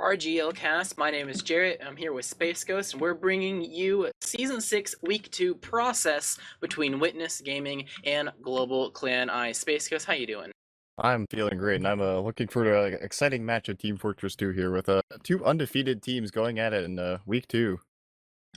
RGL cast. My name is Jarrett. I'm here with Space Ghost, and we're bringing you Season 6, Week 2 process between Witness Gaming and GlobalClan I. Space Ghost, how you doing? I'm feeling great, and I'm looking forward to an exciting match of Team Fortress 2 here with two undefeated teams going at it in week 2.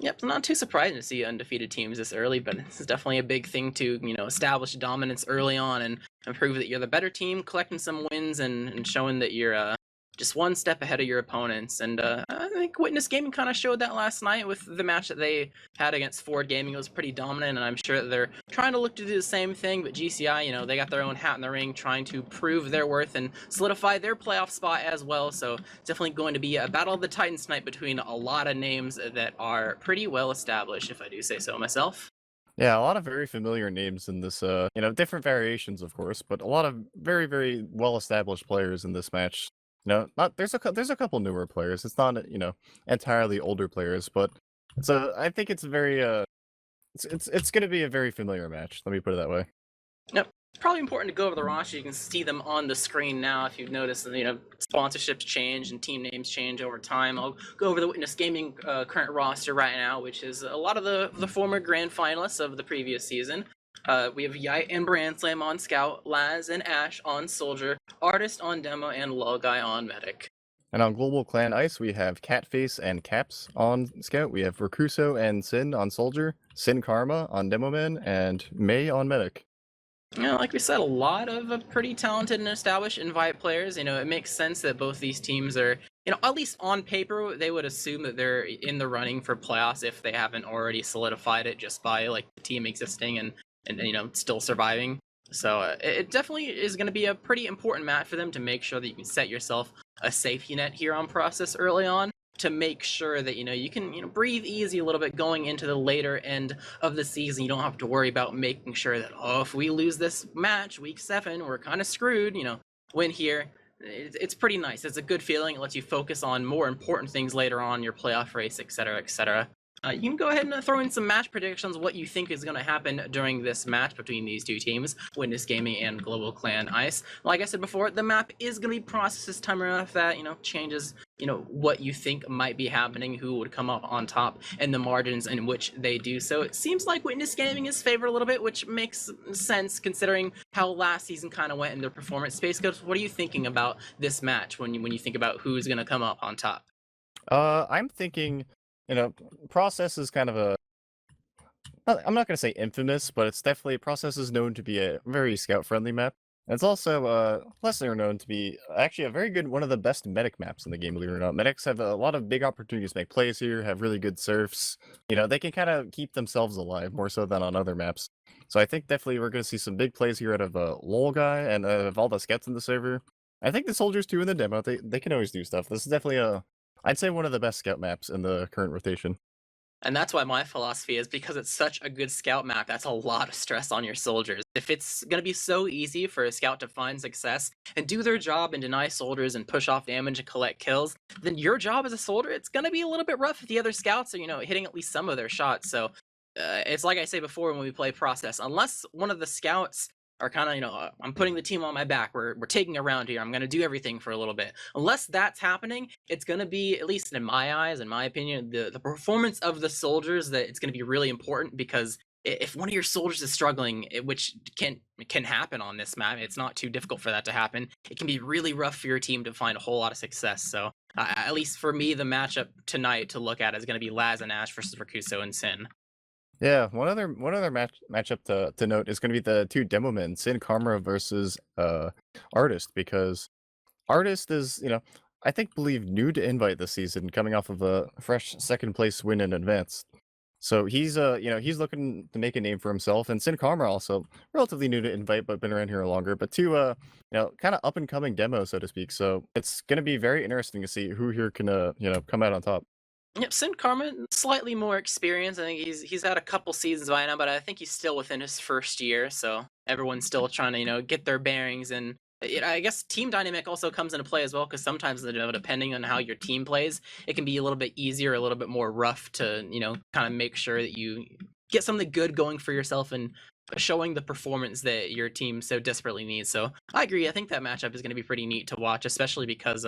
Yep, not too surprising to see undefeated teams this early, but this is definitely a big thing to, establish dominance early on and prove that you're the better team, collecting some wins and showing that you're just one step ahead of your opponents. And I think Witness Gaming kind of showed that last night with the match that they had against Ford Gaming. It was pretty dominant, and I'm sure that they're trying to look to do the same thing, but GCI, they got their own hat in the ring trying to prove their worth and solidify their playoff spot as well. So definitely going to be a battle of the Titans tonight between a lot of names that are pretty well established, if I do say so myself. Yeah, a lot of very familiar names in this, different variations, of course, but a lot of very, very well-established players in this match. Not there's a couple newer players. It's not, entirely older players, but I think it's very it's going to be a very familiar match. Let me put it that way. Yep. It's probably important to go over the roster. You can see them on the screen now if you've noticed, sponsorships change and team names change over time. I'll go over the Witness Gaming current roster right now, which is a lot of the former grand finalists of the previous season. We have Yite and Brandslam on Scout, Laz and Ash on Soldier, Artist on Demo, and Guy on Medic. And on GlobalClan Ice, we have Catface and Caps on Scout. We have Recruso and Sin on Soldier, Sin Karma on Demoman, and May on Medic. Like we said, a lot of pretty talented and established invite players. It makes sense that both these teams are, at least on paper, they would assume that they're in the running for playoffs if they haven't already solidified it just by like the team existing and still surviving. So it definitely is going to be a pretty important match for them to make sure that you can set yourself a safety net here on process early on, to make sure that you can breathe easy a little bit going into the later end of the season. You don't have to worry about making sure that, if we lose this match week 7, we're kind of screwed. Win here, it's pretty nice. It's a good feeling. It lets you focus on more important things later on, your playoff race, etc., etc. You can go ahead and throw in some match predictions, what you think is going to happen during this match between these two teams, Witness Gaming and GlobalClan Ice. Like I said before, the map is going to be processed this time around. If that, changes, what you think might be happening, who would come up on top, and the margins in which they do so. It seems like Witness Gaming is favored a little bit, which makes sense considering how last season kind of went in their performance. Space Ghost, what are you thinking about this match when you think about who's going to come up on top? I'm thinking, Process is kind of I'm not going to say infamous, but it's definitely, Process is known to be a very scout-friendly map. And it's also lesser known to be actually a very good, one of the best medic maps in the game, believe it or not. Medics have a lot of big opportunities to make plays here, have really good surfs. They can kind of keep themselves alive more so than on other maps. So I think definitely we're going to see some big plays here out of Guy and of all the scouts in the server. I think the soldiers too in the demo, they can always do stuff. This is definitely I'd say one of the best scout maps in the current rotation. And that's why my philosophy is, because it's such a good scout map, that's a lot of stress on your soldiers. If it's going to be so easy for a scout to find success and do their job and deny soldiers and push off damage and collect kills, then your job as a soldier, it's going to be a little bit rough if the other scouts are, hitting at least some of their shots. So it's like I say before when we play process, unless one of the scouts are kind of, I'm putting the team on my back. We're taking a round here. I'm going to do everything for a little bit. Unless that's happening, it's going to be, at least in my eyes, in my opinion, the performance of the soldiers, that it's going to be really important, because if one of your soldiers is struggling, which can happen on this map, it's not too difficult for that to happen. It can be really rough for your team to find a whole lot of success. So at least for me, the matchup tonight to look at is going to be Laz and Ash versus Rakuso and Sin. Yeah, one other matchup to note is going to be the two demo men, Sin Karma versus Artist, because Artist is, I believe new to Invite this season, coming off of a fresh second place win in Advanced. So he's he's looking to make a name for himself, and Sin Karma also relatively new to Invite but been around here longer, but two kind of up and coming demos, so to speak. So it's going to be very interesting to see who here can come out on top. Yep, Sin Karma, slightly more experience. I think he's had a couple seasons by now, but I think he's still within his first year, so everyone's still trying to, get their bearings. And I guess team dynamic also comes into play as well, because sometimes, depending on how your team plays, it can be a little bit easier, a little bit more rough to, kind of make sure that you get something good going for yourself and showing the performance that your team so desperately needs. So I agree. I think that matchup is going to be pretty neat to watch, especially because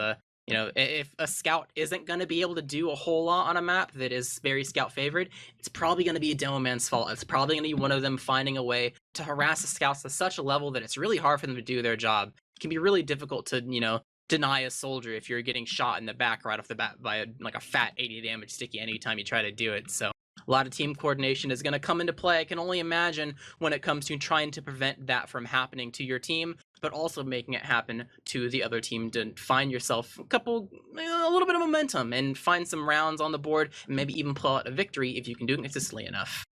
You know, if a scout isn't going to be able to do a whole lot on a map that is very scout favored, it's probably going to be a demo man's fault. It's probably going to be one of them finding a way to harass the scouts to such a level that it's really hard for them to do their job. It can be really difficult to, you know, deny a soldier if you're getting shot in the back right off the bat by a fat 80 damage sticky anytime you try to do it. So a lot of team coordination is going to come into play. I can only imagine when it comes to trying to prevent that from happening to your team, but also making it happen to the other team to find yourself a little bit of momentum and find some rounds on the board and maybe even pull out a victory if you can do it consistently enough.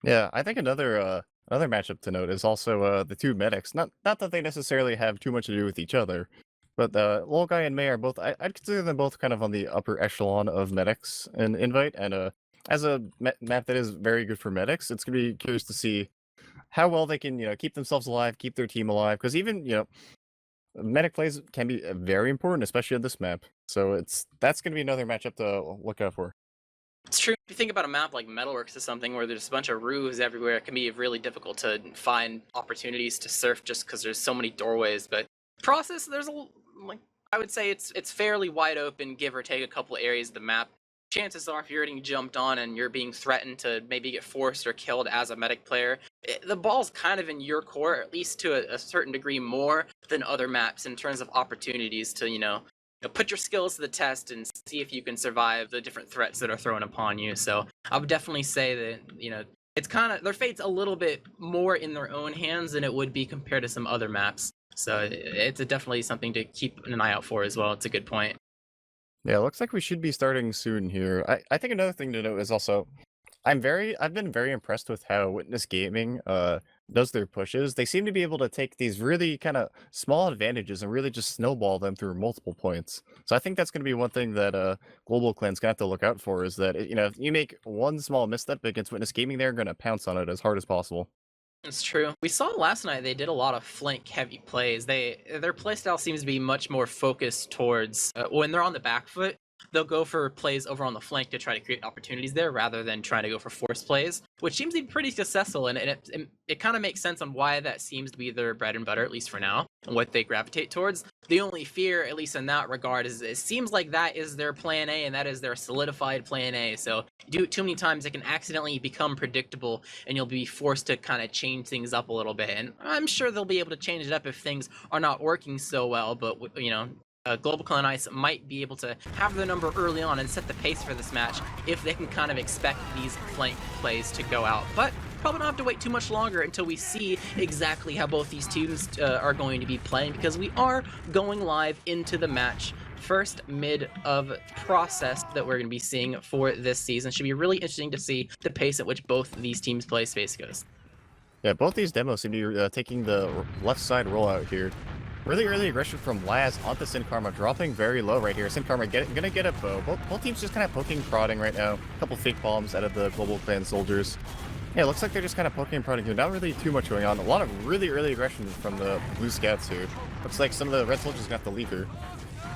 Yeah, I think another matchup to note is also the two medics. Not that they necessarily have too much to do with each other, but Lol Guy and May are both. I'd consider them both kind of on the upper echelon of medics in Invite, and as a map that is very good for medics, it's gonna be curious to see how well they can keep themselves alive, keep their team alive, because even medic plays can be very important, especially on this map. So that's gonna be another matchup to look out for. It's true. If you think about a map like Metalworks or something where there's a bunch of roofs everywhere, it can be really difficult to find opportunities to surf just because there's so many doorways. But process, I would say it's fairly wide open, give or take a couple areas of the map. Chances are, if you're getting jumped on and you're being threatened to maybe get forced or killed as a medic player, the ball's kind of in your court, at least to a certain degree more than other maps in terms of opportunities to, put your skills to the test and see if you can survive the different threats that are thrown upon you. So I would definitely say that, it's kind of, their fate's a little bit more in their own hands than it would be compared to some other maps. So it's definitely something to keep an eye out for as well. It's a good point. Yeah, looks like we should be starting soon here. I think another thing to note is also I've been very impressed with how Witness Gaming does their pushes. They seem to be able to take these really kind of small advantages and really just snowball them through multiple points. So I think that's going to be one thing that GlobalClan's gonna have to look out for, is that if you make one small misstep against Witness Gaming, they're gonna pounce on it as hard as possible. It's true. We saw last night they did a lot of flank heavy plays. Their playstyle seems to be much more focused towards when they're on the back foot, they'll go for plays over on the flank to try to create opportunities there rather than trying to go for force plays, which seems to be pretty successful. And it kind of makes sense on why that seems to be their bread and butter, at least for now, and what they gravitate towards. The only fear, at least in that regard, is it seems like that is their plan A and that is their solidified plan A. So you do it too many times, it can accidentally become predictable and you'll be forced to kind of change things up a little bit. And I'm sure they'll be able to change it up if things are not working so well, but GlobalClan Ice might be able to have their number early on and set the pace for this match if they can kind of expect these flank plays to go out. But probably don't have to wait too much longer until we see exactly how both these teams are going to be playing, because we are going live into the match. First mid of process that we're going to be seeing for this season. Should be really interesting to see the pace at which both these teams play Space Ghost. Yeah, both these demos seem to be taking the left side rollout here. Really early aggression from Laz onto Sin Karma, dropping very low right here. Sin Karma gonna get a bow. Both teams just kind of poking, prodding right now. A couple fake bombs out of the GlobalClan soldiers. Yeah, it looks like they're just kind of poking and prodding here. Not really too much going on. A lot of really early aggression from the blue scouts here. Looks like some of the red soldiers got the leaker.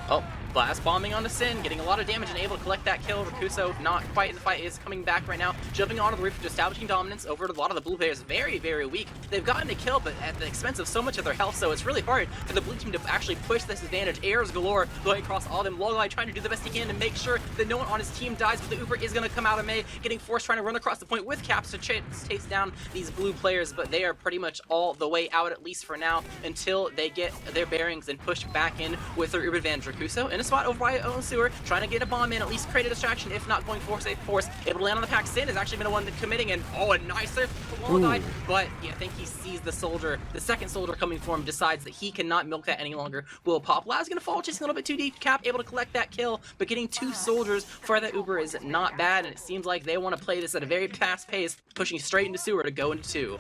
Oh, blast bombing onto Sin, getting a lot of damage and able to collect that kill. Rakuso not quite in the fight, is coming back right now, jumping onto the roof, establishing dominance over a lot of the blue players. Very, very weak. They've gotten a kill, but at the expense of so much of their health, so it's really hard for the blue team to actually push this advantage. Airs galore going across all of them. Lolai trying to do the best he can to make sure that no one on his team dies, but the Uber is going to come out of May, getting forced, trying to run across the point with caps to chase down these blue players, but they are pretty much all the way out, at least for now, until they get their bearings and push back in with their Uber advantage. Rakuso in a spot over by own sewer, trying to get a bomb in, at least create a distraction, if not going for safe force. Able to land on the pack. Sin has actually been the one committing, and a nice there for the guy. But I think he sees the soldier, the second soldier coming for him, decides that he cannot milk that any longer. Will pop. Laz gonna fall, chasing a little bit too deep. Cap able to collect that kill, but getting two soldiers for that Uber is not bad, and it seems like they want to play this at a very fast pace, pushing straight into sewer to go into two.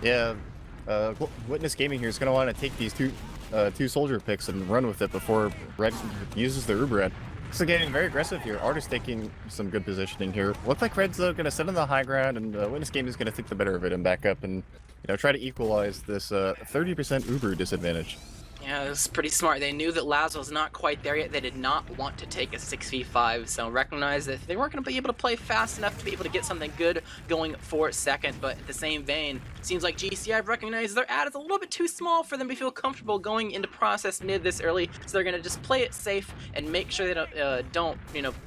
Yeah, Witness Gaming here is gonna want to take these two soldier picks and run with it before Red uses their Uber Red. So getting very aggressive here. Artist taking some good positioning here. Looks like Red's gonna sit on the high ground, and Witness Gaming is gonna take the better of it and back up and try to equalize this 30% Uber disadvantage. Yeah, it was pretty smart. They knew that Laz was not quite there yet. They did not want to take a 6v5, so recognize that they weren't going to be able to play fast enough to be able to get something good going for second. But in the same vein, seems like GCI recognizes their ad is a little bit too small for them to feel comfortable going into process mid this early, so they're going to just play it safe and make sure they don't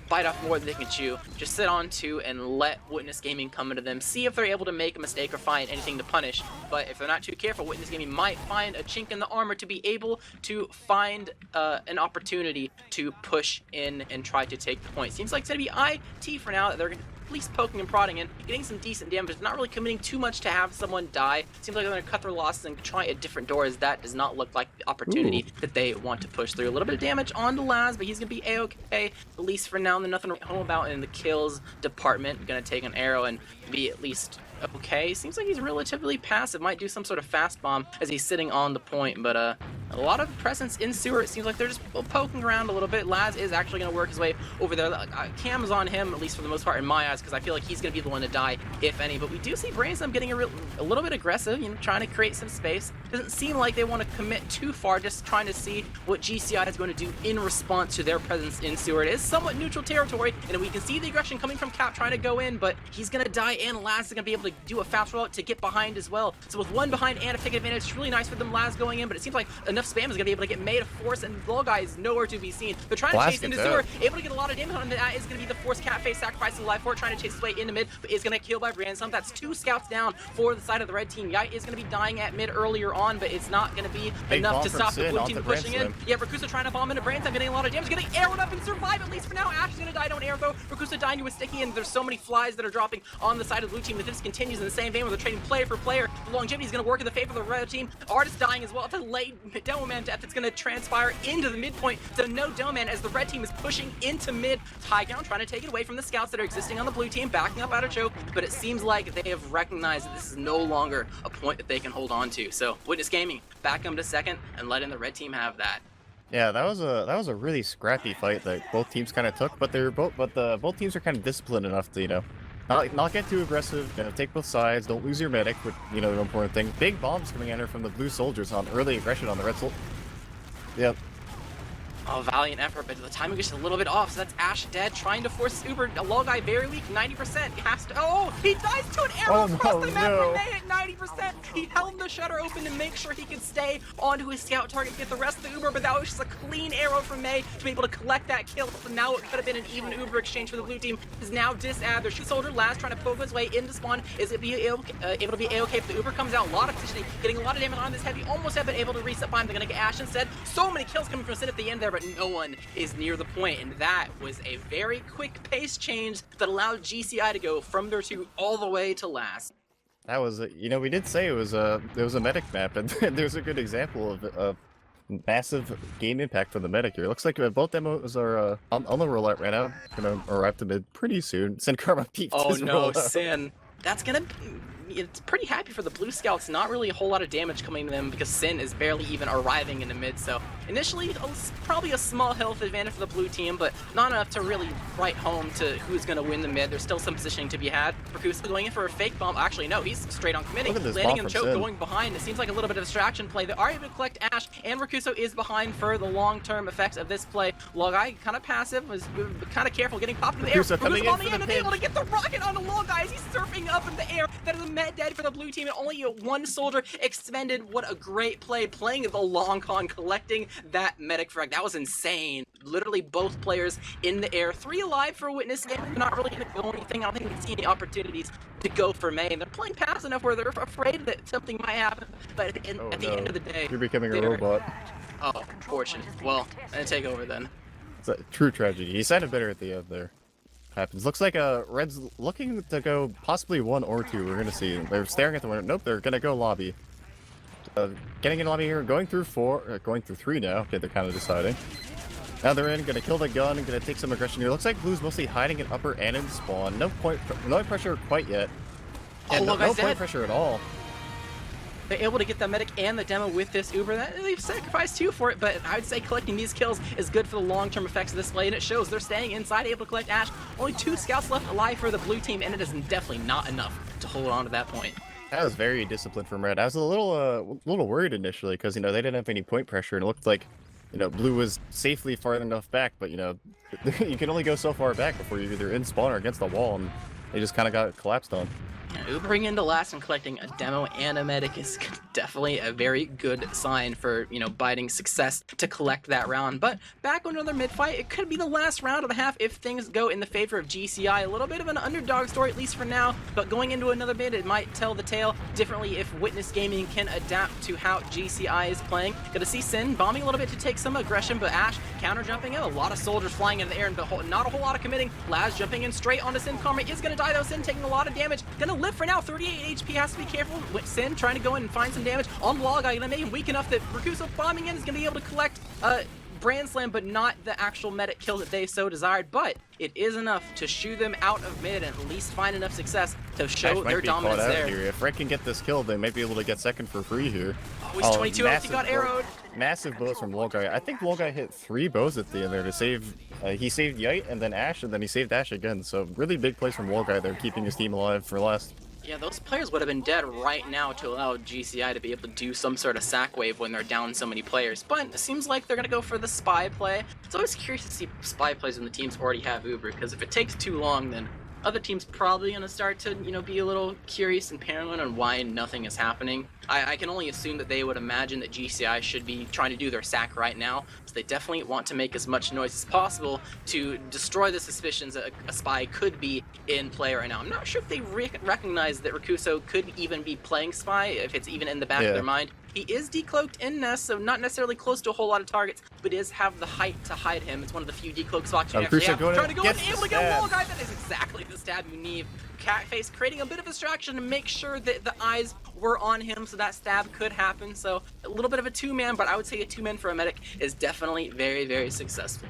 bite off more than they can chew. Just sit on two and let Witness Gaming come into them, see if they're able to make a mistake or find anything to punish. But if they're not too careful, Witness Gaming might find a chink in the armor to be able to find an opportunity to push in and try to take the point. Seems like it's going to be IT for now. They're at least poking and prodding in, getting some decent damage, not really committing too much to have someone die. Seems like they're going to cut their losses and try a different door, as that does not look like the opportunity that they want to push through. A little bit of damage on the Laz, but he's going to be a-okay, at least for now. There's nothing to write home about in the kills department. Going to take an arrow and be at least okay. Seems like he's relatively passive, might do some sort of fast bomb as he's sitting on the point, but a lot of presence in sewer. It seems like they're just poking around a little bit. Laz is actually going to work his way over there. Cam's on him, at least for the most part in my eyes, because I feel like he's going to be the one to die, if any. But we do see Brainstorm getting a little bit aggressive, trying to create some space. Doesn't seem like they want to commit too far, just trying to see what GCI is going to do in response to their presence in sewer. It is somewhat neutral territory, and we can see the aggression coming from Cap trying to go in, but he's going to die, and Laz is going to be able to do a fast rollout to get behind as well. So with one behind and a take advantage, it's really nice for them. Laz going in, but it seems like enough spam is going to be able to get made of force, and the little guy is nowhere to be seen. They're trying to chase into sewer, able to get a lot of damage on him. That is going to be the force Cat face sacrificing life for it, trying to chase his way into mid, but is going to kill by Ransom. That's 2 scouts down for the side of the red team. Yite is going to be dying at mid earlier on, but it's not going to be enough to stop the blue team pushing in. Yeah, Rakusa trying to bomb into Branson, getting a lot of damage, getting arrowed up and survive at least for now. Ash is going to die, don't arrow though. Rakusa dying to a sticky, and there's so many flies that are dropping on the side of the blue team that this continues in the same vein where they're trading player for player. The longevity is going to work in the favor of the red team. Artist dying as well. It's a late Demo Man death that's going to transpire into the midpoint. So no Demo Man as the red team is pushing into mid. High ground trying to take it away from the scouts that are existing on the blue team, backing up out of choke. But it seems like they have recognized that this is no longer a point that they can hold on to. So Witness Gaming back them to second and letting the red team have that. Yeah, that was a really scrappy fight that both teams kind of took, but both teams are kind of disciplined enough to not get too aggressive. Take both sides. Don't lose your medic. But the important thing. Big bombs coming at her from the blue soldiers on early aggression on the red soldier. Yep. Oh, valiant effort, but the timing is just a little bit off, so that's Ash dead, trying to force his Uber. A low guy very weak, 90%. He has to. Oh, he dies to an arrow across the map from May at 90%. He held the shutter open to make sure he could stay onto his scout target, get the rest of the Uber, but that was just a clean arrow from May to be able to collect that kill. So now it could have been an even Uber exchange for the blue team. Is now disadded. Their shoot soldier Laz trying to poke his way into spawn. Is it able to be A-okay if the Uber comes out? A lot of positioning, getting a lot of damage on this heavy. Almost have been able to reset behind. They're going to get Ash instead. So many kills coming from Sid at the end there, but no one is near the point, and that was a very quick pace change that allowed GCI to go from their 2 all the way to last. That was we did say it was a medic map, and there's a good example of massive game impact for the medic here. It looks like both demos are on the rollout right now. Gonna arrive to mid pretty soon. Sin Karma peaked. Oh no, Sin. That's gonna. It's pretty happy for the blue scouts. Not really a whole lot of damage coming to them because Sin is barely even arriving in the mid. So initially, probably a small health advantage for the blue team, but not enough to really write home to who's going to win the mid. There's still some positioning to be had. Rakusa going in for a fake bomb. Actually, no, he's straight on committing. Landing in the choke, going behind. It seems like a little bit of distraction play. They are able to collect Ash, and Rakusa is behind for the long-term effects of this play. Logai, kind of passive, was kind of careful, getting popped in the air. Rakusa bombing in and able to get the rocket onto Logai as he's surfing up in the air. That is a med dead for the blue team, and only one soldier expended. What a great play, playing the long con, collecting that medic frag. That was insane. Literally both players in the air. 3 alive for a Witness game. They're not really going to go anything. I don't think we see any opportunities to go for May. And they're playing fast enough where they're afraid that something might happen. But at the end of the day, you're becoming a robot. Oh, fortunate. Well, I'm going to take over then. It's a true tragedy. He sounded better at the end there. Happens. Looks like Red's looking to go possibly 1 or 2. We're gonna see. They're staring at the window. Nope, they're gonna go lobby. Getting in lobby here, going through 3 now. Okay, they're kind of deciding. Now they're in, gonna kill the gun, and gonna take some aggression here. Looks like Blue's mostly hiding in upper and in spawn. No pressure quite yet. And no point pressure at all. They're able to get the medic and the demo with this Uber. They've sacrificed 2 for it, but I would say collecting these kills is good for the long-term effects of this play, and it shows. They're staying inside, able to collect Ash. Only 2 scouts left alive for the blue team, and it is definitely not enough to hold on to that point. That was very disciplined from Red. I was a little worried initially because, they didn't have any point pressure and it looked like, Blue was safely far enough back, but, you can only go so far back before you're either in spawn or against the wall, and they just kind of got collapsed on. Ubering into last and collecting a demo and a medic is definitely a very good sign for, biting success to collect that round. But back on another mid-fight, it could be the last round of the half if things go in the favor of GCI. A little bit of an underdog story, at least for now, but going into another bit, it might tell the tale differently if Witness Gaming can adapt to how GCI is playing. Gonna see Sin bombing a little bit to take some aggression, but Ash counter-jumping in. A lot of soldiers flying in the air, but not a whole lot of committing. Laz jumping in straight onto Sin. Karma is gonna die though. Sin taking a lot of damage. Gonna live for now. 38 HP, has to be careful. Sin trying to go in and find some damage on Log. Gonna make him weak enough that Rakuso bombing in is gonna be able to collect Brand Slam, but not the actual medic kill that they so desired. But it is enough to shoo them out of mid and at least find enough success to show their dominance there. Here. If Red can get this kill, they might be able to get second for free here. Oh, he's 22 he got arrowed. Massive bullets from Lolguy. I think Lolguy hit 3 bows at the end there to save. He saved Yite and then Ash, and then he saved Ash again. So really big plays from Lolguy there, keeping his team alive for last. Yeah, those players would have been dead right now to allow GCI to be able to do some sort of sack wave when they're down so many players. But it seems like they're going to go for the spy play. It's always curious to see spy plays when the teams already have Uber, because if it takes too long, then other teams probably going to start to, be a little curious and paranoid on why nothing is happening. I can only assume that they would imagine that GCI should be trying to do their sack right now, so they definitely want to make as much noise as possible to destroy the suspicions that a spy could be in play right now. I'm not sure if they recognize that Rakuso could even be playing spy, if it's even in the back of their mind. He is decloaked in Nest, so not necessarily close to a whole lot of targets, but does have the height to hide him. It's one of the few decloak spots you actually have. Trying to go in, able to get a wall guy. That is exactly the stab you need. Catface creating a bit of a distraction to make sure that the eyes were on him, so that stab could happen. So a little bit of a two-man, but I would say a two-man for a medic is definitely very, very successful.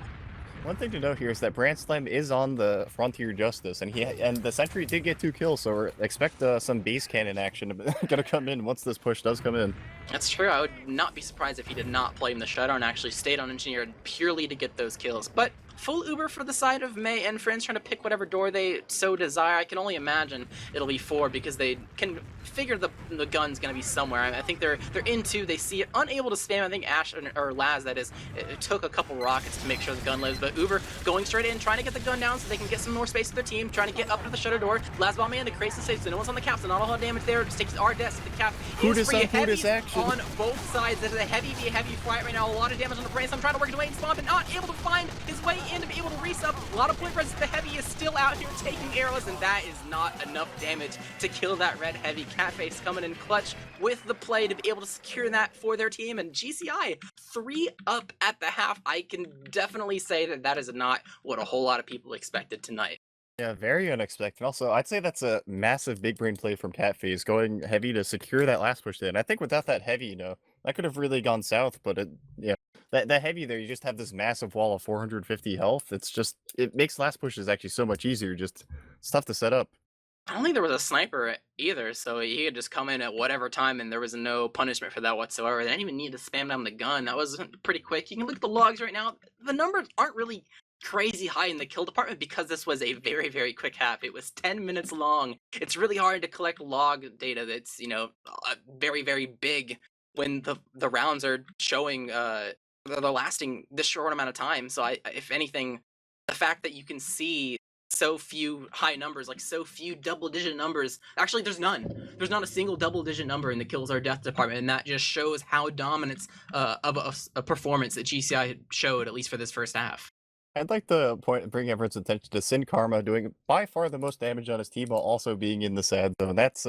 One thing to note here is that Brand Slam is on the Frontier Justice, and the Sentry did get 2 kills, so expect some base cannon action gonna come in once this push does come in. That's true. I would not be surprised if he did not play in the shutter and actually stayed on Engineer purely to get those kills. But full Uber for the side of May and friends trying to pick whatever door they so desire. I can only imagine it'll be 4 because they can figure the gun's gonna be somewhere. I think they're in 2, they see it, unable to spam. I think Ash or Laz, that is, it took a couple rockets to make sure the gun lives, but Uber going straight in, trying to get the gun down so they can get some more space with their team, trying to get up to the shutter door. Laz bombing in to create some safe, so no one's on the cap, so not a lot of damage there. Just takes our death, the cap is free. Heavies on both sides. This is a heavy fight right now. A lot of damage on the brain, so I'm trying to work his way in spawn, but not able to find his way in to be able to resup. A lot of point presence. The heavy is still out here taking arrows, and that is not enough damage to kill that red heavy. Catface coming in clutch with the play to be able to secure that for their team, and GCI 3 up at the half. I can definitely say that is not what a whole lot of people expected tonight. Yeah, very unexpected. Also, I'd say that's a massive big brain play from Catface, going heavy to secure that last push in. I think without that heavy, that could have really gone south, but that heavy there, you just have this massive wall of 450 health. It makes last pushes actually so much easier. Just it's tough to set up. I don't think there was a sniper either, so he could just come in at whatever time and there was no punishment for that whatsoever. They didn't even need to spam down the gun. That was pretty quick. You can look at the logs right now. The numbers aren't really crazy high in the kill department because this was a very, very quick half. It was 10 minutes long. It's really hard to collect log data that's, very, very big when the rounds are showing they're lasting this short amount of time. So if anything, the fact that you can see so few high numbers, like so few double-digit numbers. Actually, there's none. There's not a single double-digit number in the kills or death department, and that just shows how dominant of a performance that GCI showed, at least for this first half. I'd like to bring everyone's attention to Sin Karma doing by far the most damage on his team while also being in the sad zone. That's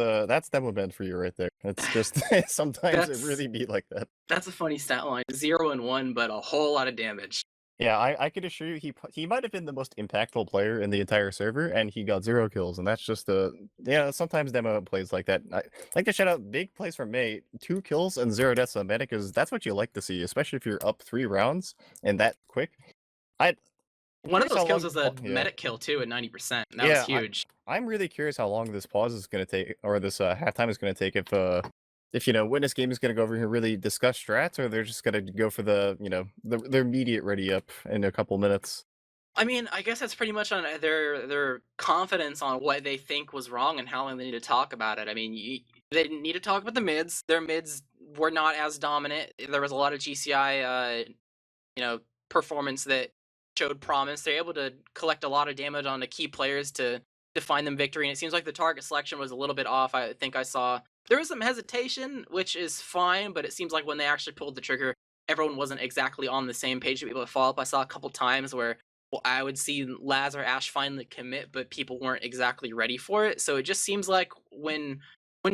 demo band for you right there. It's just sometimes it really be like that. That's a funny stat line. 0 and 1, but a whole lot of damage. Yeah, I could assure you he might have been the most impactful player in the entire server, and he got 0 kills, and that's just sometimes demo plays like that. I like to shout out big plays from May, 2 kills and 0 deaths on medic, because that's what you like to see, especially if you're up 3 rounds and that quick. One of those kills was a medic kill too at 90%. That was huge. I'm really curious how long this pause is going to take, or this halftime is going to take. If Witness Game is going to go over here and really discuss strats, or they're just going to go for the their immediate ready up in a couple minutes. I mean, I guess that's pretty much on their confidence on what they think was wrong and how long they need to talk about it. I mean, they didn't need to talk about the mids. Their mids were not as dominant. There was a lot of GCI, performance that showed promise. They're able to collect a lot of damage on the key players to find them victory. And it seems like the target selection was a little bit off. I think I saw there was some hesitation, which is fine, but it seems like when they actually pulled the trigger, everyone wasn't exactly on the same page to be able to follow up. I saw a couple times where I would see Laz or Ash finally commit, but people weren't exactly ready for it. So it just seems like when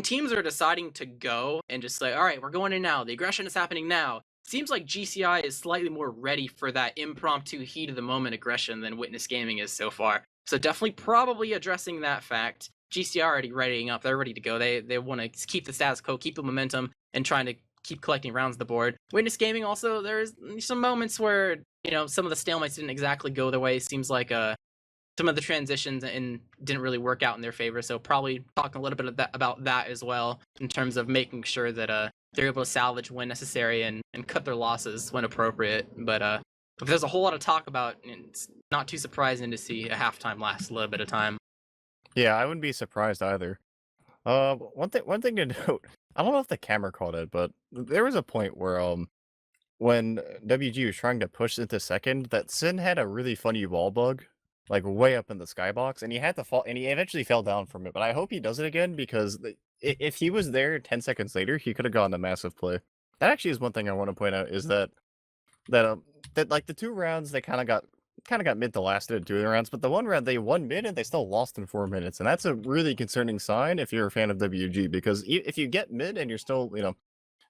teams are deciding to go and just say, all right, we're going in now, the aggression is happening now, seems like GCI is slightly more ready for that impromptu heat of the moment aggression than Witness Gaming is so far. So definitely probably addressing that fact. GCI already readying up, they're ready to go. They want to keep the status quo, keep the momentum, and trying to keep collecting rounds on the board. Witness Gaming also, there's some moments where, some of the stalemates didn't exactly go their way. Seems like some of the transitions and didn't really work out in their favor. So probably talking a little bit about that as well in terms of making sure that they're able to salvage when necessary and cut their losses when appropriate. But if there's a whole lot of talk about, it's not too surprising to see a halftime last a little bit of time. Yeah, I wouldn't be surprised either. One thing to note, I don't know if the camera caught it, but there was a point where when WG was trying to push into second, that Sin had a really funny wall bug, like way up in the skybox, and he had to fall, and he eventually fell down from it. But I hope he does it again, because if he was there 10 seconds later, he could have gotten a massive play. That actually is one thing I want to point out, is that like the 2 rounds they kind of got mid to last in 2 rounds, but the 1 round they won mid and they still lost in 4 minutes, and that's a really concerning sign if you're a fan of WG, because if you get mid and you're still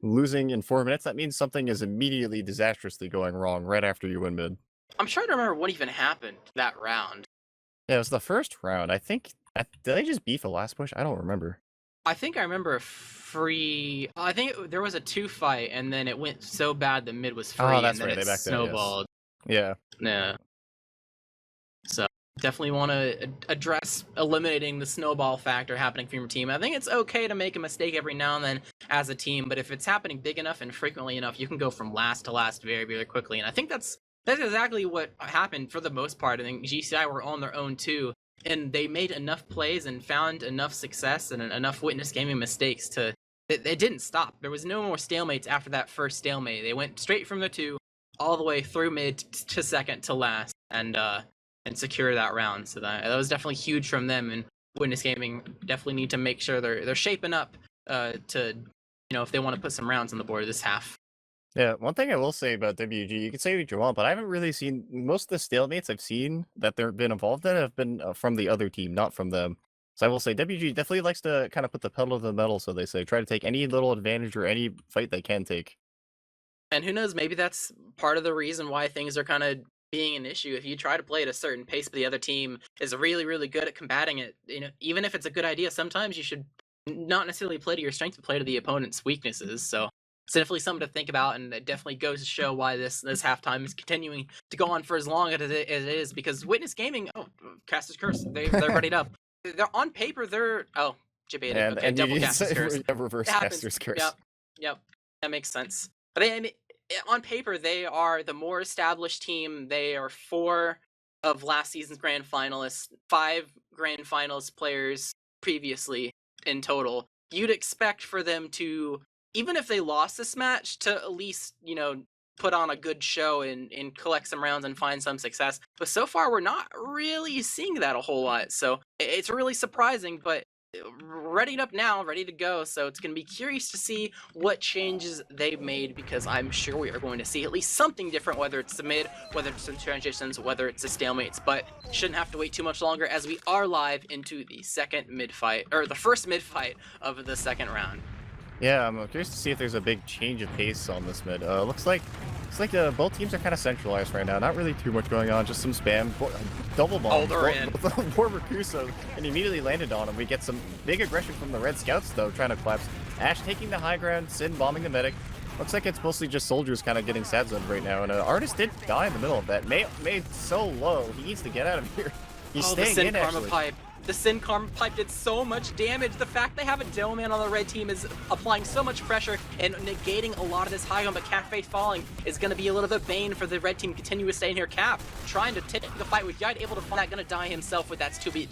losing in 4 minutes, that means something is immediately disastrously going wrong right after you win mid. I'm trying to remember what even happened that round. Yeah, it was the first round. I think did they just beef a last push? I don't remember. I think I remember I think there was a 2 fight, and then it went so bad that mid was free, that's and then right, it they backed out, yes. snowballed. Yeah. Yeah. So definitely want to address eliminating the snowball factor happening from your team. I think it's okay to make a mistake every now and then as a team, but if it's happening big enough and frequently enough, you can go from last to last very, very quickly. And I think that's exactly what happened for the most part. I think GCI were on their own too, and they made enough plays and found enough success and enough Witness Gaming mistakes to it didn't stop. There was no more stalemates after that first stalemate. They went straight from the 2 all the way through mid to second to last, and secure that round. So that was definitely huge from them. And Witness Gaming definitely need to make sure they're shaping up to if they want to put some rounds on the board this half. Yeah, one thing I will say about WG, you can say what you want, but I haven't really seen most of the stalemates I've seen that they've been involved in have been from the other team, not from them. So I will say WG definitely likes to kind of put the pedal to the metal, so they say, try to take any little advantage or any fight they can take. And who knows, maybe that's part of the reason why things are kind of being an issue. If you try to play at a certain pace, but the other team is really, really good at combating it, even if it's a good idea, sometimes you should not necessarily play to your strength, but play to the opponent's weaknesses. So it's definitely something to think about, and it definitely goes to show why this halftime is continuing to go on for as long as it is, because Witness Gaming, Caster's Curse, they're readied up. They're on paper, Jibba, okay, double Caster's Curse. Reverse Caster's Curse. Yep, that makes sense. But on paper, they are the more established team. They are 4 of last season's grand finalists, 5 grand finals players previously in total. You'd expect for them to, even if they lost this match, to at least, put on a good show and collect some rounds and find some success. But so far, we're not really seeing that a whole lot. So it's really surprising, but readied up now, ready to go. So it's going to be curious to see what changes they've made, because I'm sure we are going to see at least something different, whether it's the mid, whether it's some transitions, whether it's the stalemates. But shouldn't have to wait too much longer, as we are live into the second mid fight, or the first mid fight of the second round. Yeah, I'm curious to see if there's a big change of pace on this mid. Looks like both teams are kind of centralized right now. Not really too much going on, just some spam. Double bomb. Poor Rakusa, and immediately landed on him. We get some big aggression from the Red Scouts, though, trying to collapse. Ash taking the high ground, Sin bombing the medic. Looks like it's mostly just soldiers kind of getting sad zoned right now, and Artist did die in the middle of that. May so low. He needs to get out of here. He's Oh, the staying Sin in, Karma actually. Pipe. The Sin Karma Pipe did so much damage. The fact they have a Demo Man on the red team is applying so much pressure and negating a lot of this high ground, but Cafe falling is going to be a little bit bane for the red team. Continue to stay in here. Cap trying to take the fight with Yite, able to find that, going to die himself, with that's to be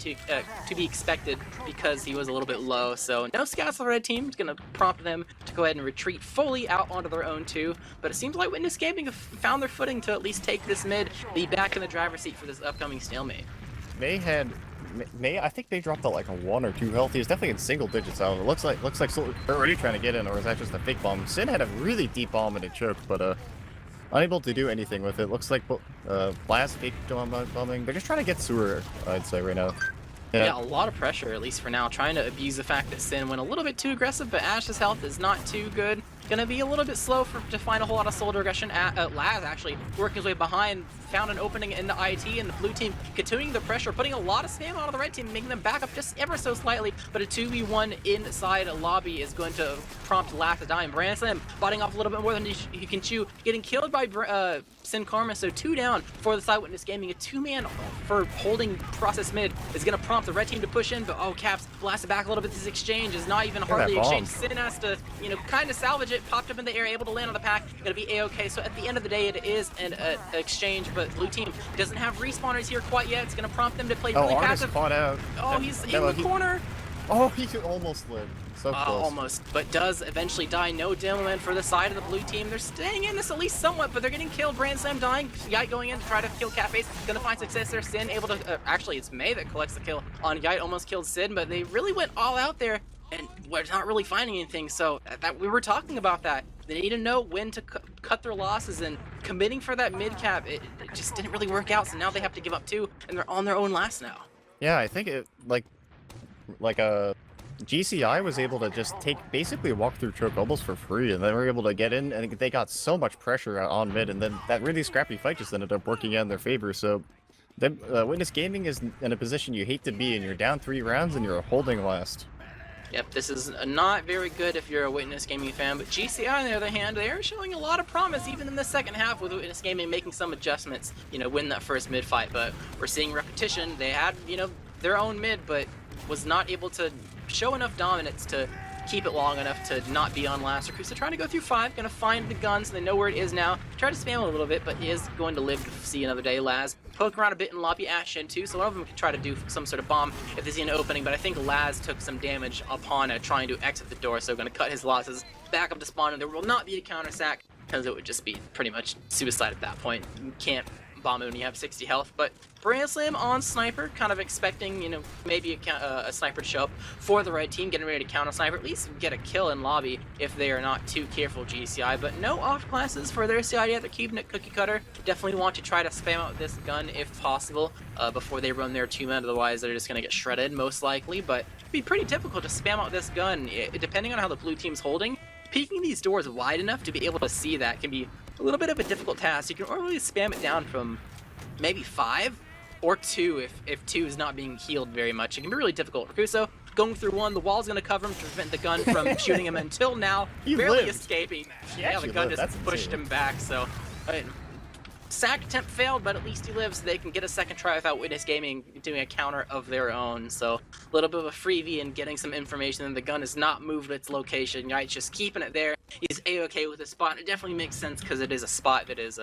expected because he was a little bit low. So no scouts on the red team. It's going to prompt them to go ahead and retreat fully out onto their own too. But it seems like Witness Gaming have found their footing to at least take this mid, be back in the driver's seat for this upcoming stalemate. I think they dropped to like a 1 or 2 health. He was definitely in single digits. So it looks like they're already trying to get in, or is that just a fake bomb? Sin had a really deep bomb and it choked, but unable to do anything with it. Looks like Blast fake bombing. They're just trying to get sewer, I'd say, right now. Yeah, a lot of pressure, at least for now, trying to abuse the fact that Sin went a little bit too aggressive, but Ash's health is not too good. Gonna be a little bit slow to find a whole lot of soldier aggression. Laz actually working his way behind, found an opening in the IT, and the blue team continuing the pressure, putting a lot of spam on the red team, making them back up just ever so slightly, but a 2v1 inside a lobby is going to prompt Laz to die. And Brand Slam biting off a little bit more than he can chew, getting killed by Sin Karma, so 2 down for the side Witness Gaming. A 2-man for holding process mid is going to prompt the red team to push in, but oh, Caps blasted back a little bit. This exchange is not even hardly exchanged. Sin has to, kind of salvage it, popped up in the air, able to land on the pack, gonna be a-okay. So at the end of the day, it is an exchange, but blue team doesn't have respawners here quite yet. It's gonna prompt them to play really passive. Caught out. Oh, he's in the corner. Oh, he almost lived. So close. Almost, but does eventually die. No Demo Man for the side of the blue team. They're staying in this at least somewhat, but they're getting killed. Brand Slam dying. Yite going in to try to kill Cafes. Gonna find success there. Sin able to, actually it's May that collects the kill on Yite, almost killed Sid, but they really went all out there and we're not really finding anything. So that we were talking about that. They need to know when to cut their losses, and committing for that mid cap, it just didn't really work out. So now they have to give up 2, and they're on their own last now. Yeah, I think it GCI was able to just basically walk through choke almost for free, and they were able to get in, and they got so much pressure on mid, and then that really scrappy fight just ended up working out in their favor. So Witness Gaming is in a position you hate to be in. You're down 3 rounds and you're holding last. Yep, this is not very good if you're a Witness Gaming fan, but GCI on the other hand, they are showing a lot of promise even in the second half, with Witness Gaming making some adjustments, win that first mid fight. But we're seeing repetition. They had, their own mid, but was not able to show enough dominance to keep it long enough to not be on last. Rakusa trying to go through 5, gonna find the gun, so they know where it is now. Try to spam it a little bit, but he is going to live to see another day. Laz poke around a bit in lobby, Ash in too, so one of them can try to do some sort of bomb if they see an opening, but I think Laz took some damage upon trying to exit the door, so gonna cut his losses back up to spawn, and there will not be a counter sack, because it would just be pretty much suicide at that point. You can't bomb it when you have 60 health. But Brand Slam on Sniper, kind of expecting, maybe a Sniper to show up for the red team, getting ready to counter Sniper, at least get a kill in lobby if they are not too careful, GCI. But no off classes for their CID yet. They're keeping it cookie cutter. Definitely want to try to spam out this gun if possible before they run their 2-man, otherwise they're just going to get shredded most likely. But it'd be pretty difficult to spam out this gun, depending on how the blue team's holding. Peeking these doors wide enough to be able to see that can be a little bit of a difficult task. You can only spam it down from maybe 5 or 2 if 2 is not being healed very much. It can be really difficult. Rakuso going through 1, the wall's going to cover him to prevent the gun from shooting him until now. Barely escaping. Yeah, the gun just pushed him back, so... Sack attempt failed, but at least he lives. So they can get a second try without Witness Gaming doing a counter of their own. So a little bit of a freebie and getting some information. And the gun has not moved its location. Yite's just keeping it there. He's a-okay with the spot. It definitely makes sense because it is a spot that is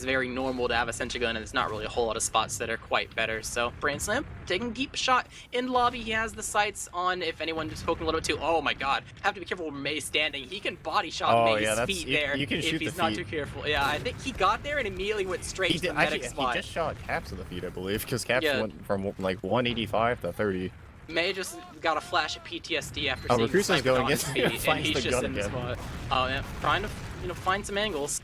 very normal to have a sentry gun, and there's not really a whole lot of spots that are quite better. So Brand Slam taking a deep shot in lobby. He has the sights on. If anyone is poking a little bit too, oh my god, have to be careful where May's standing. He can body shot May's feet there you can shoot if he's not too careful. Yeah, I think he got there and immediately went straight to the medic spot. He just shot Caps in the feet, I believe, because Caps went from like 185 to 30. May just got a flash of PTSD after seeing Rakusa's going on his feet, and he's just in the again. spot. Oh yeah, trying to find some angles.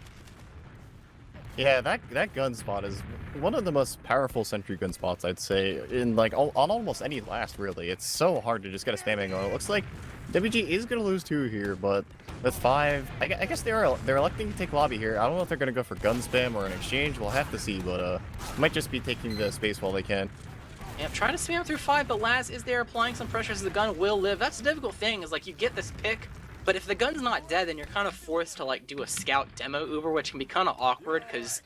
Yeah, that gun spot is one of the most powerful sentry gun spots, I'd say, in like on almost any last, really. It's so hard to just get a spam angle. It looks like WG is gonna lose 2 here, but with 5, I guess they're electing to take lobby here. I don't know if they're gonna go for gun spam or an exchange. We'll have to see, but might just be taking the space while they can. Yeah, trying to spam through 5, but Laz is there applying some pressure so the gun will live. That's the difficult thing, is like you get this pick, but if the gun's not dead, then you're kind of forced to like do a scout demo Uber, which can be kind of awkward because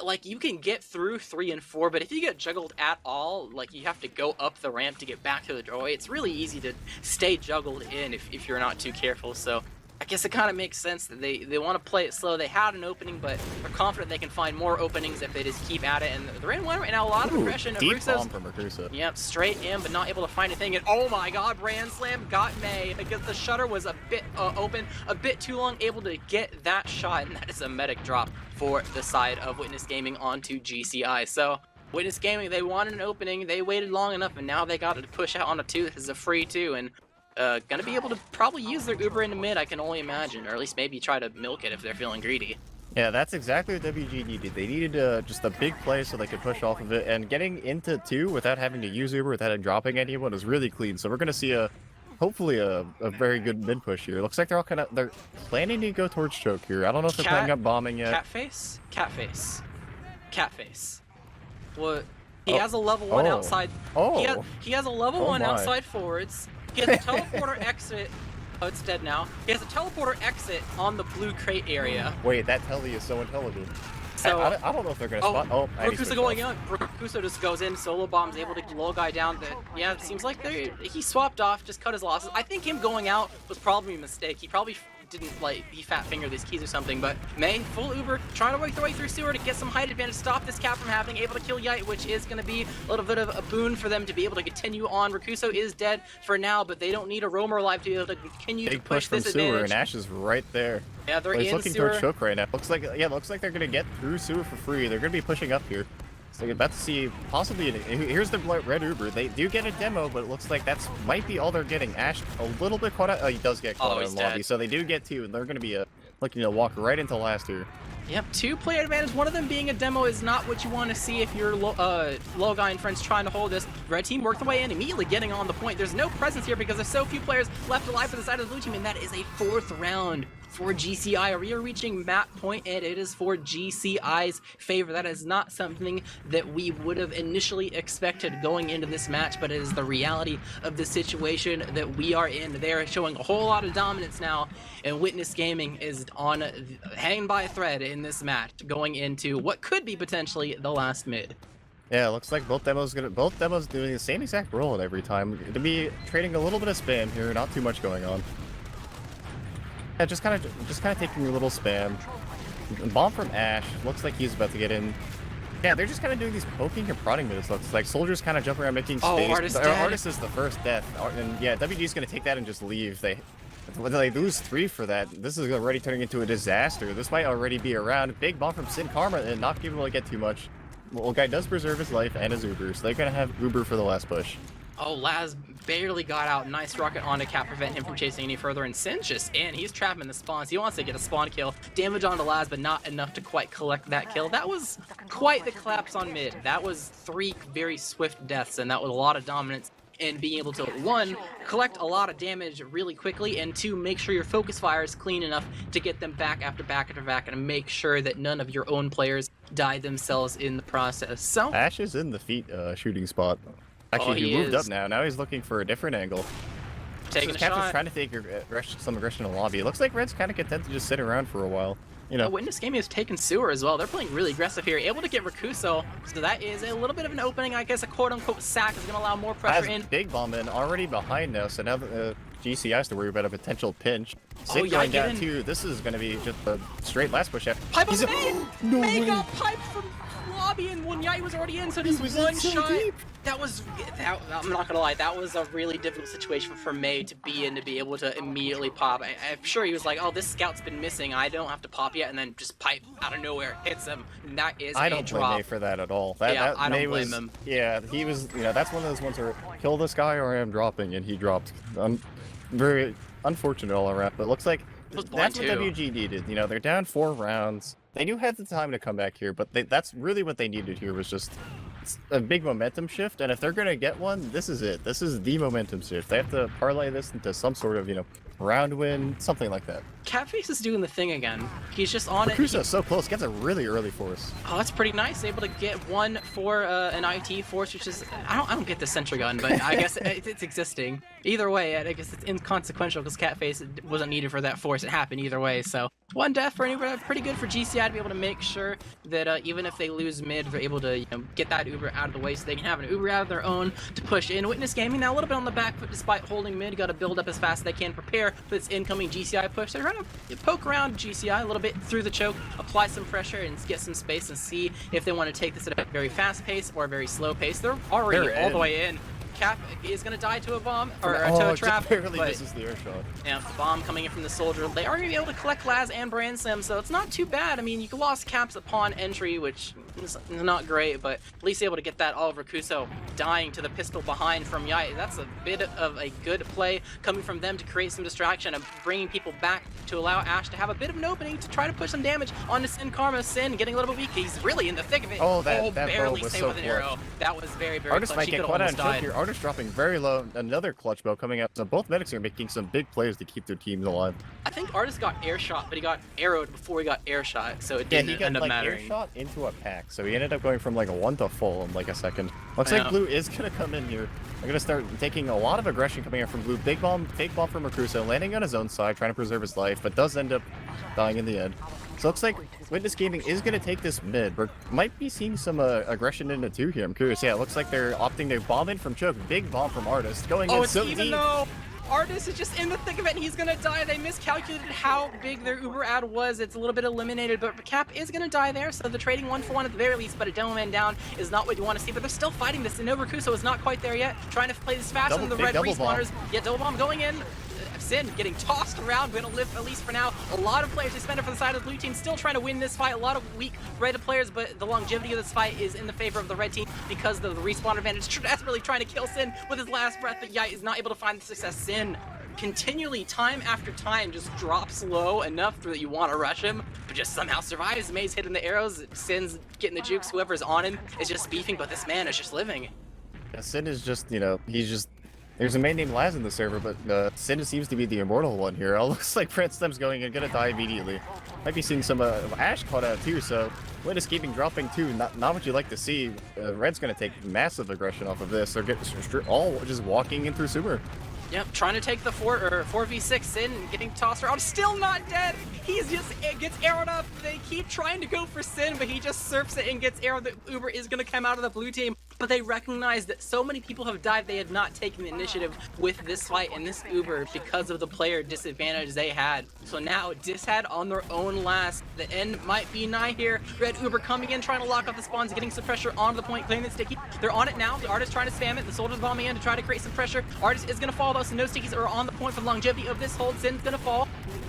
like you can get through 3 and 4, but if you get juggled at all, like you have to go up the ramp to get back to the doorway. It's really easy to stay juggled in if you're not too careful. So I guess it kind of makes sense that they want to play it slow. They had an opening, but they're confident they can find more openings if they just keep at it. And they're in one right now. A lot of aggression. Deep bomb from Rakusa. Yep, straight in, but not able to find anything. And oh my God, Brand Slam got May because the shutter was a bit open, a bit too long, able to get that shot, and that is a medic drop for the side of Witness Gaming onto GCI. So Witness Gaming, they wanted an opening, they waited long enough, and now they got to push out on a 2. This is a free 2, and gonna be able to probably use their Uber into mid, I can only imagine, or at least maybe try to milk it if they're feeling greedy. Yeah, that's exactly what WG needed. They needed just a big play so they could push off of it, and getting into 2 without having to use Uber, without dropping anyone, is really clean. So we're gonna see hopefully a very good mid push here. Looks like they're planning to go towards choke here. I don't know if they're planning on bombing yet. Catface? Catface. Catface. What? He has a level 1 outside. He has a level 1 outside forwards. He has a teleporter exit. Oh, it's dead now. He has a teleporter exit on the blue crate area. Wait, that telly is so intelligent. So I don't know if they're gonna spot. Oh, Rakusa going on. Rakusa just goes in, solo bombs, able to get the little guy down. Yeah, it seems like he swapped off, just cut his losses. I think him going out was probably a mistake. He probably didn't he fat fingered these keys or something. But May, full Uber, trying to work their way through sewer to get some height advantage, stop this cap from happening, able to kill Yite, which is going to be a little bit of a boon for them to be able to continue on. Rakusa is dead for now, but they don't need a roamer alive to be able to continue to push this advantage. Sewer, and Ash is right there. Yeah, they're he's in looking sewer. towards choke right now. Looks like they're gonna get through sewer for free. They're gonna be pushing up here. So you're about to see possibly here's the red Uber. They do get a demo, but it looks like that's might be all they're getting. Ash a little bit caught out. Oh, he does get caught out in lobby, so they do get 2, and they're gonna be looking to walk right into last here. Yep, 2 player advantage. One of them being a demo is not what you want to see if you're low guy and friends trying to hold this. Red team worked their way in, immediately getting on the point. There's no presence here because there's so few players left alive for the side of the blue team, and that is a 4th round for GCI. We are reaching map point, and it is for GCI's favor. That is not something that we would have initially expected going into this match, but it is the reality of the situation that we are in. They are showing a whole lot of dominance now, and Witness Gaming is hanging by a thread in this match, going into what could be potentially the last mid. Yeah, it looks like both demos doing the same exact role at every time. To be trading a little bit of spam here, not too much going on. Yeah, just kind of taking a little spam. Bomb from Ash. Looks like he's about to get in. Yeah, they're just kind of doing these poking and prodding moves. Looks like soldiers kind of jump around making space. Artist is the first death, and yeah, WG's gonna take that and just leave. They lose 3 for that. This is already turning into a disaster. This might already be around. Big bomb from Sin Karma and not able to get too much. Well, guy does preserve his life and his Uber, so they're gonna have Uber for the last push. Oh, Laz barely got out. Nice rocket onto Cap, prevent him from chasing any further. And Sin's just in. He's trapped in the spawns. He wants to get a spawn kill. Damage onto Laz, but not enough to quite collect that kill. That was quite the collapse on mid. That was 3 very swift deaths, and that was a lot of dominance. And being able to, 1, collect a lot of damage really quickly, and 2, make sure your focus fire is clean enough to get them back after back after back, and make sure that none of your own players die themselves in the process. So Ash is in the feet shooting spot. Actually, he moved up now. Now he's looking for a different angle. Taking a Captain's shot. trying to take some aggression in the lobby. It looks like Red's kind of content to just sit around for a while. You know, Witness Gaming has taken sewer as well. They're playing really aggressive here, able to get Rakuso, so that is a little bit of an opening. I guess a quote-unquote sack is going to allow more pressure in. Big bomb in, already behind now, so now GC has to worry about a potential pinch. Sid yeah, going down too. This is going to be just a straight last push out. Pipe on May! May got piped from lobby, and when Yite was already in, so just one shot. That was, I'm not gonna lie, that was a really difficult situation for May to be in, to be able to immediately pop. I'm sure he was like, oh, this scout's been missing, I don't have to pop yet, and then just pipe out of nowhere, hits him, and that is I don't blame May for that at all. I don't blame him. Yeah, he was, you know, that's one of those ones where kill this guy or I am dropping, and he dropped. Very unfortunate all around, but it looks like that's what WG needed. You know, they're down 4 rounds. They knew had the time to come back here, but that's really what they needed here, was just a big momentum shift. And if they're gonna get one, this is it. This is the momentum shift. They have to parlay this into some sort of, you know, round win, something like that. Catface is doing the thing again. He's just on it. Rakusa so close, gets a really early force. Oh, that's pretty nice. Able to get one for an IT force, which is I don't get the sentry gun, but I guess it's existing. Either way, I guess it's inconsequential because Catface wasn't needed for that force. It happened either way, so One death for Uber, pretty good for GCI to be able to make sure that even if they lose mid, they're able to get that Uber out of the way so they can have an Uber out of their own to push in. Witness Gaming now a little bit on the back foot despite holding mid, got to build up as fast as they can, prepare for this incoming GCI push. They're trying to poke around GCI a little bit through the choke, apply some pressure and get some space and see if they want to take this at a very fast pace or a very slow pace. They're already all the way in. Cap is going to die to a bomb, or to a trap. Just barely misses the air shot. Yeah, bomb coming in from the soldier. They are going to be able to collect Laz and Brand Slam, so it's not too bad. I mean, you lost Caps upon entry, which is not great, but at least able to get that Oliver Kuso dying to the pistol behind from Yai. That's a bit of a good play coming from them to create some distraction and bringing people back to allow Ash to have a bit of an opening to try to push some damage onto Sin Karma. Sin getting a little bit weak. He's really in the thick of it. Oh, that barely bow was saved so with an clutch. arrow. That was very, very Artist clutch. might He get could caught out almost in choke died. here. Artist dropping very low. Another clutch bow coming out. So both medics are making some big plays to keep their teams alive. I think Artist got air shot, but he got arrowed before he got air shot, so it Yeah, didn't he got end up like mattering. air shot into a pack, so he ended up going from like a 1 to full in like a second. Looks Yeah. like Blue is gonna come in here. They're gonna start taking a lot of aggression coming out from Blue. Big bomb, fake bomb from Recruso, landing on his own side, trying to preserve his life, but does end up dying in the end. So it looks like Witness Gaming is gonna take this mid. We might be seeing some aggression into 2 here. I'm curious. Yeah, it looks like they're opting to bomb in from choke. Big bomb from Artist going in It's so even deep. though Artist is just in the thick of it and he's gonna die. They miscalculated how big their Uber ad was. It's a little bit eliminated, but Cap is gonna die there, so the trading 1-for-1 at the very least, but a demo man down is not what you want to see, but they're still fighting this. And Kuso is not quite there yet, trying to play this faster than the red double bomb. respawners. Yeah, double bomb going in. Sin getting tossed around, gonna live at least for now. A lot of players suspended for the side of the blue team, still trying to win this fight. A lot of weak red players, but the longevity of this fight is in the favor of the red team because of the respawn advantage. Desperately trying to kill Sin with his last breath, but Yai is not able to find the success. Sin continually, time after time, just drops low enough that you want to rush him, but just somehow survives. Maze hitting the arrows, Sin's getting the jukes, whoever's on him is just beefing, but this man is just living. Yeah, Sin is just, he's just... There's a man named Laz in the server, but Sin seems to be the immortal one here. It looks like Prince Stem's going and gonna die immediately. Might be seeing some Ash caught out too, so Witness Gaming dropping too. Not what you like to see. Red's gonna take massive aggression off of this. They're all just walking in through Sumer. Yep, trying to take the 4v6 Sin, getting tossed around, still not dead. He's just gets arrowed up. They keep trying to go for Sin, but he just surfs it and gets arrowed. The Uber is gonna come out of the blue team, but they recognize that so many people have died. They had not taken the initiative with this fight and this Uber because of the player disadvantage they had. So now Dishad on their own last. The end might be nigh here. Red Uber coming in, trying to lock off the spawns, getting some pressure onto the point, clearing it sticky. They're on it now. The Artist trying to spam it. The Soldier's bombing in to try to create some pressure. Artist is gonna fall though, so no stickies are on the point for the longevity of this hold. Sin's gonna fall.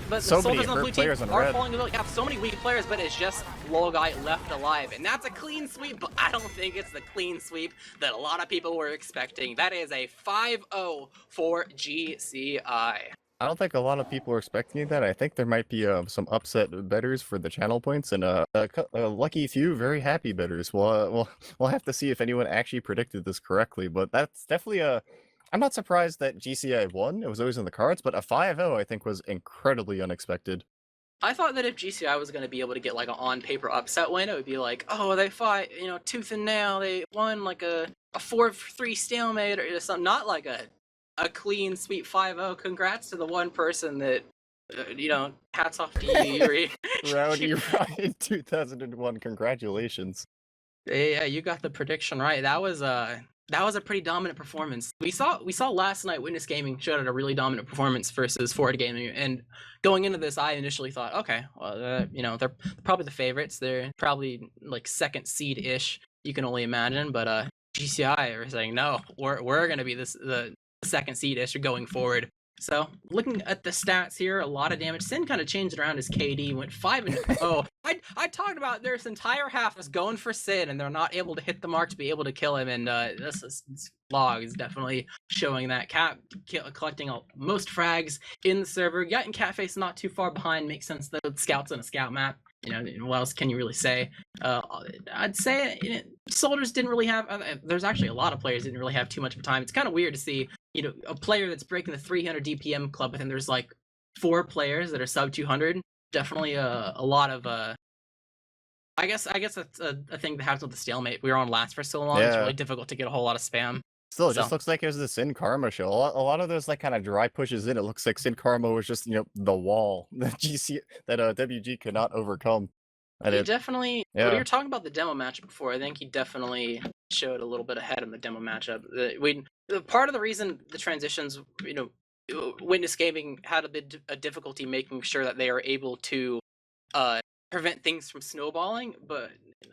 But So the soldiers many on the blue team players on are red. falling. They have so many weak players, but it's just Lolgai left alive. And that's a clean sweep, but I don't think it's the clean sweep that a lot of people were expecting. That is a 5-0 for GCI. I don't think a lot of people are expecting that. I think there might be some upset bettors for the channel points, and a lucky few very happy bettors. We'll have to see if anyone actually predicted this correctly, but that's definitely a... I'm not surprised that GCI won. It was always in the cards, but a 5-0 I think was incredibly unexpected. I thought that if GCI was going to be able to get like an on-paper upset win, it would be like, oh, they fought, tooth and nail. They won like a 4-3 stalemate or something. Not like a clean sweep 5-0. Congrats to the one person that, hats off to you, Yuri. Rowdy Ryan 2001, congratulations. Yeah, you got the prediction right. That was a pretty dominant performance. We saw last night Witness Gaming showed a really dominant performance versus Forward Gaming, and going into this, I initially thought, okay, well, they're probably the favorites. They're probably like second seed-ish. You can only imagine, but GCI are saying no, we're gonna be the second seed-ish going forward. So, looking at the stats here, a lot of damage. Sin kind of changed around his KD, went 5-0. I talked about this entire half was going for Sin, and they're not able to hit the mark to be able to kill him, and this log is definitely showing that. Cap collecting most frags in the server. Yet and Catface not too far behind, makes sense though. Scouts on a scout map. What else can you really say? I'd say soldiers didn't really have... there's actually a lot of players didn't really have too much of time. It's kind of weird to see, a player that's breaking the 300 DPM club, but then there's like 4 players that are sub 200. Definitely a lot of... I guess that's a thing that happens with the stalemate. We were on last for so long, It's really difficult to get a whole lot of spam. Still, it So just looks like it was the Sin Karma show. A lot of those like kind of dry pushes in. It looks like Sin Karma was just the wall that GC that WG could not overcome. And he it definitely. When yeah you were talking about the demo match before, I think he definitely showed a little bit ahead in the demo matchup. The part of the reason the transitions, Witness Gaming had a bit of difficulty making sure that they are able to uh, prevent things from snowballing, but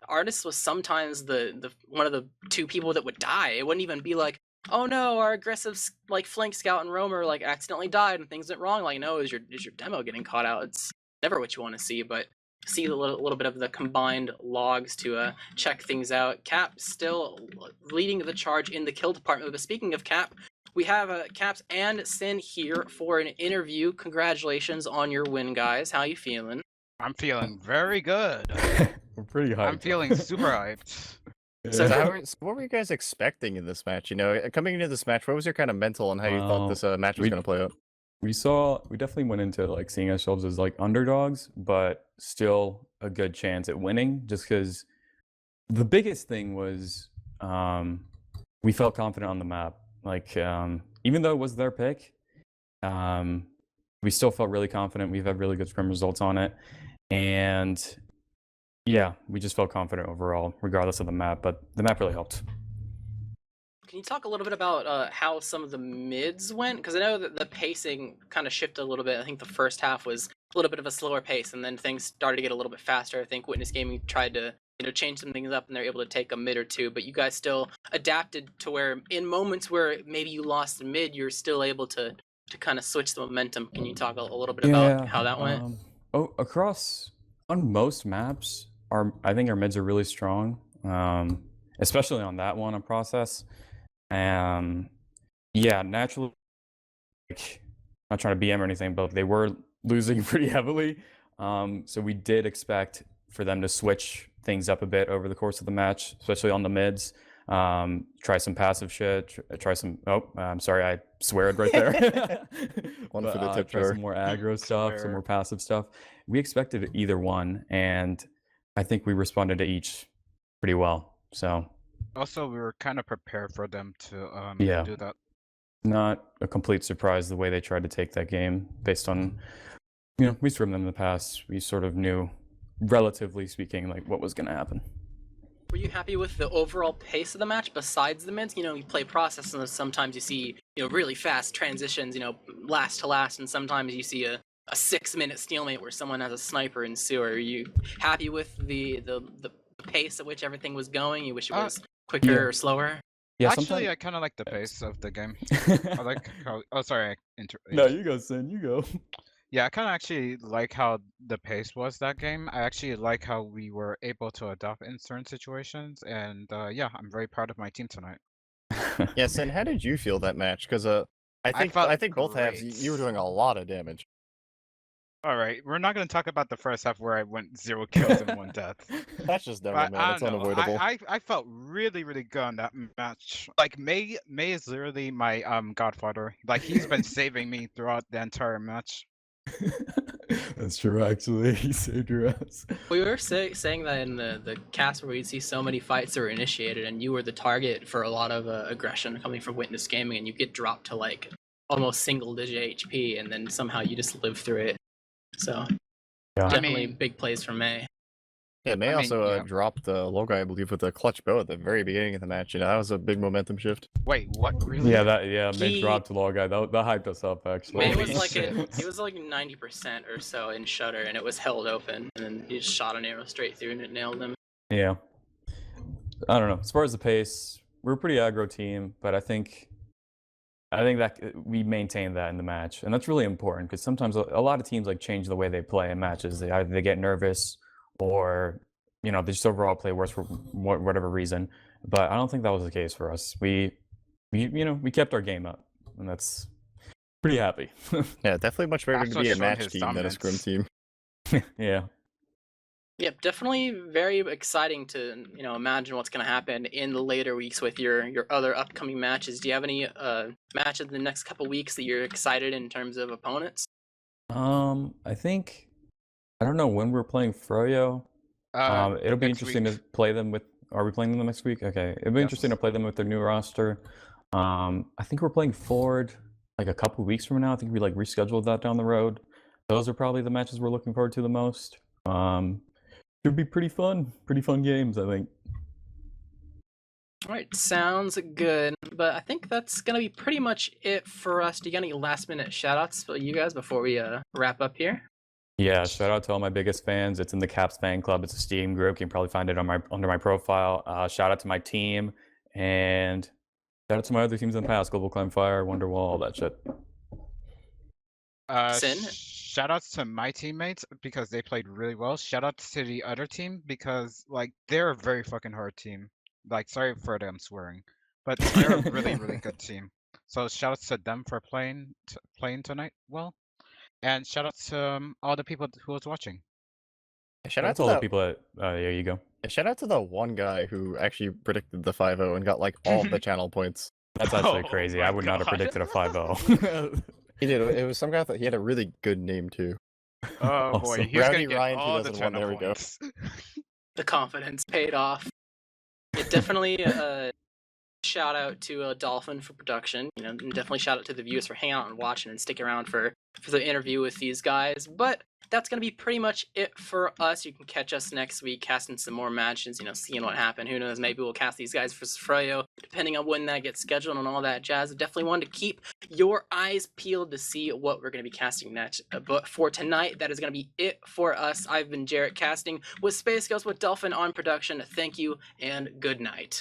Artist was sometimes the one of the two people that would die. It wouldn't even be like, oh no, our aggressive like flank scout and roamer like accidentally died and things went wrong. Like, no, is your demo getting caught out? It's never what you want to see, but see a little bit of the combined logs to check things out. Cap still leading the charge in the kill department. But speaking of Cap, we have Caps and Sin here for an interview. Congratulations on your win, guys. How you feeling? I'm feeling very good. we're pretty hyped. I'm feeling super hyped. So what were you guys expecting in this match? Coming into this match, what was your kind of mental on how you thought this match was going to play out? We definitely went into like seeing ourselves as like underdogs, but still a good chance at winning, just because the biggest thing was we felt confident on the map. Like even though it was their pick, we still felt really confident. We've had really good scrim results on it, and yeah, we just felt confident overall, regardless of the map. But the map really helped. Can you talk a little bit about how some of the mids went? Because I know that the pacing kind of shifted a little bit. I think the first half was a little bit of a slower pace, and then things started to get a little bit faster. I think Witness Gaming tried to change some things up, and they're able to take a mid or two. But you guys still adapted to where, in moments where maybe you lost the mid, you're still able to kind of switch the momentum. Can you talk a little bit about how that went? On most maps, I think our mids are really strong, especially on that one on process. Yeah, naturally, like, not trying to BM or anything, but they were losing pretty heavily. So we did expect for them to switch things up a bit over the course of the match, especially on the mids. Try some passive shit, try some, I'm sorry, I sweared right there. One for the tip try jar. some more aggro stuff, some more passive stuff. We expected either one, and I think we responded to each pretty well. So Also, we were kind of prepared for them to do that. Not a complete surprise the way they tried to take that game based on, we scrimmed them in the past. We sort of knew, relatively speaking, like what was going to happen. Were you happy with the overall pace of the match besides the mids? You play process, and sometimes you see, really fast transitions, last to last, and sometimes you see a 6-minute stalemate where someone has a sniper in sewer. Are you happy with the pace at which everything was going? You wish it was quicker or slower? Yeah, Actually, I kind of like the pace of the game. I like how. Oh, sorry. No, you go, Sin. You go. Yeah, I kind of actually like how the pace was that game. I actually like how we were able to adapt in certain situations, and yeah, I'm very proud of my team tonight. Yeah, Sin, how did you feel that match? Because I think both halves you were doing a lot of damage. All right, we're not going to talk about the first half where I went 0 kills and 1 death. That's just demo, man. It's unavoidable. I felt really, really good on that match. Like May is literally my godfather. Like he's been saving me throughout the entire match. That's true, actually. He saved your ass. We were saying that in the cast where we'd see so many fights that were initiated, and you were the target for a lot of aggression coming from Witness Gaming, and you get dropped to like almost single-digit HP, and then somehow you just live through it. So definitely big plays from May. Yeah, May also dropped Logai, I believe, with a clutch bow at the very beginning of the match. That was a big momentum shift. Wait, what? Really? Yeah, May dropped Logai. That hyped us up, actually. It was like 90% or so in Shutter, and it was held open, and then he just shot an arrow straight through, and it nailed him. Yeah. I don't know. As far as the pace, we're a pretty aggro team, but I think that we maintained that in the match, and that's really important because sometimes a lot of teams like change the way they play in matches. They get nervous, or they just overall play worse for whatever reason. But I don't think that was the case for us. We kept our game up, and that's pretty happy. Yeah, definitely much better to be a match team than a scrim team. Yeah. Yep, definitely very exciting to imagine what's going to happen in the later weeks with your other upcoming matches. Do you have any matches in the next couple weeks that you're excited in terms of opponents? I think I don't know when we're playing Froyo. It'll be interesting to play them with. Are we playing them next week? Okay, it'll be interesting to play them with their new roster. I think we're playing Ford like a couple weeks from now. I think we like rescheduled that down the road. Those are probably the matches we're looking forward to the most. Should be pretty fun games, I think. All right, sounds good. But I think that's gonna be pretty much it for us. Do you got any last minute shoutouts for you guys before we wrap up here? Yeah, shout out to all my biggest fans. It's in the Caps fan club. It's a Steam group. You can probably find it on under my profile. Shout out to my team and shout out to my other teams in the past: GlobalClan, Fire, Wonderwall, all that shit. Sin? Shout outs to my teammates because they played really well. Shout out to the other team because like they're a very fucking hard team. Like sorry for them swearing, but they're a really really good team. So shout outs to them for playing tonight well, and shout out to all the people who was watching. Shout out That's to all the that. people that. There you go. Shout out to the one guy who actually predicted the 5-0 and got like all the channel points. That's actually Oh crazy. my I would not have God. predicted a 5-0. He did. It was some guy that he had a really good name too. Oh boy, Awesome. he's Rowdy gonna get Ryan all the 2001, channel there we go. points. The confidence paid off. It definitely shout out to Dolphin for production. You know, and definitely shout out to the viewers for hanging out and watching and sticking around for the interview with these guys. But that's gonna be pretty much it for us. You can catch us next week casting some more matches. You know, seeing what happened. Who knows? Maybe we'll cast these guys for Freyo, depending on when that gets scheduled and all that jazz. Definitely wanted to keep your eyes peeled to see what we're gonna be casting next. But for tonight, that is gonna be it for us. I've been Jarrett casting with Space Ghost with Dolphin on production. Thank you and good night.